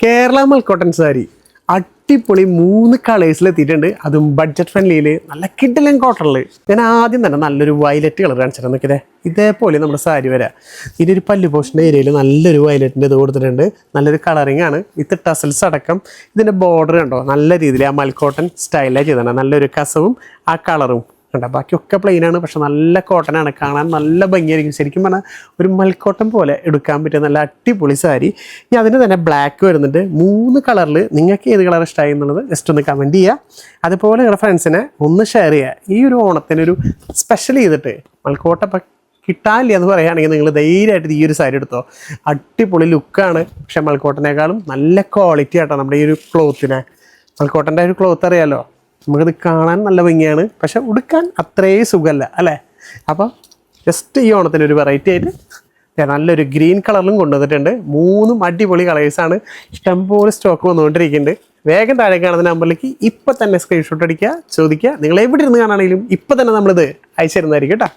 കേരള മൽക്കോട്ടൻ സാരി അടിപൊളി 3 കളേഴ്സിൽ എത്തിയിട്ടുണ്ട്. അതും ബഡ്ജറ്റ് ഫ്രണ്ട്ലിയിൽ നല്ല കിഡിലൻ കോട്ടണിൽ. ഞാൻ ആദ്യം തന്നെ നല്ലൊരു വയലറ്റ് കളർ കാണിച്ചിട്ട് നോക്കിയതേ. ഇതേപോലെ നമ്മുടെ സാരി വരാം. ഇതിൻ്റെ ഒരു പല്ലു പോഷൻ്റെ ഏരിയയിൽ നല്ലൊരു വയലറ്റിൻ്റെ ഇത് കൊടുത്തിട്ടുണ്ട്. നല്ലൊരു കളറിങ് ആണ്. ഇത് ടസൽസ് അടക്കം ഇതിൻ്റെ ബോർഡർ കണ്ടോ നല്ല രീതിയിൽ ആ മൽക്കോട്ടൻ സ്റ്റൈലായി ചെയ്തിട്ടുണ്ട്. നല്ലൊരു കസവും ആ കളറും കണ്ടോ. ബാക്കിയൊക്കെ പ്ലെയിൻ ആണ്, പക്ഷെ നല്ല കോട്ടൺ ആണ്. കാണാൻ നല്ല ഭംഗിയായിരിക്കും. ശരിക്കും പറഞ്ഞാൽ ഒരു മൽക്കോട്ടൺ പോലെ എടുക്കാൻ പറ്റിയ നല്ല അടിപൊളി സാരി. ഇനി അതിന് തന്നെ ബ്ലാക്ക് വരുന്നുണ്ട്. 3 കളറിൽ നിങ്ങൾക്ക് ഏത് കളർ ഇഷ്ടമായി എന്നുള്ളത് ജസ്റ്റ് ഒന്ന് കമൻറ്റ് ചെയ്യുക. അതുപോലെ നിങ്ങളുടെ ഫ്രണ്ട്സിനെ ഒന്ന് ഷെയർ ചെയ്യുക. ഈ ഒരു ഓണത്തിനൊരു സ്പെഷ്യൽ ചെയ്തിട്ട് മൽക്കോട്ട കിട്ടാനില്ല എന്ന് പറയുകയാണെങ്കിൽ നിങ്ങൾ ധൈര്യമായിട്ട് ഈ ഒരു സാരി എടുത്തോ. അടിപൊളി ലുക്കാണ്. പക്ഷെ മൽക്കോട്ടനേക്കാളും നല്ല ക്വാളിറ്റി ആട്ടോ നമ്മുടെ ഈ ഒരു ക്ലോത്തിനെ. മൽക്കോട്ടൻ്റെ ഒരു ക്ലോത്ത് അറിയാമല്ലോ, നമുക്കത് കാണാൻ നല്ല ഭംഗിയാണ്, പക്ഷെ ഉടുക്കാൻ അത്രയും സുഖമല്ല അല്ലേ. അപ്പം ജസ്റ്റ് ഈ ഓണത്തിന് ഒരു വെറൈറ്റി ആയിട്ട് നല്ലൊരു ഗ്രീൻ കളറിലും കൊണ്ടുവന്നിട്ടുണ്ട്. 3 അടിപൊളി കളേഴ്സാണ്. ഇഷ്ടംപോലെ സ്റ്റോക്ക് വന്നുകൊണ്ടിരിക്കുന്നുണ്ട്. വേഗം താഴെ കാണുന്ന നമ്പറിലേക്ക് ഇപ്പം തന്നെ സ്ക്രീൻഷോട്ട് അടിക്കുക, ചോദിക്കുക. നിങ്ങൾ എവിടെ ഇരുന്ന് കാണുകയാണെങ്കിലും ഇപ്പം തന്നെ നമ്മളിത് അയച്ചു തരുന്നതായിരിക്കും കേട്ടോ.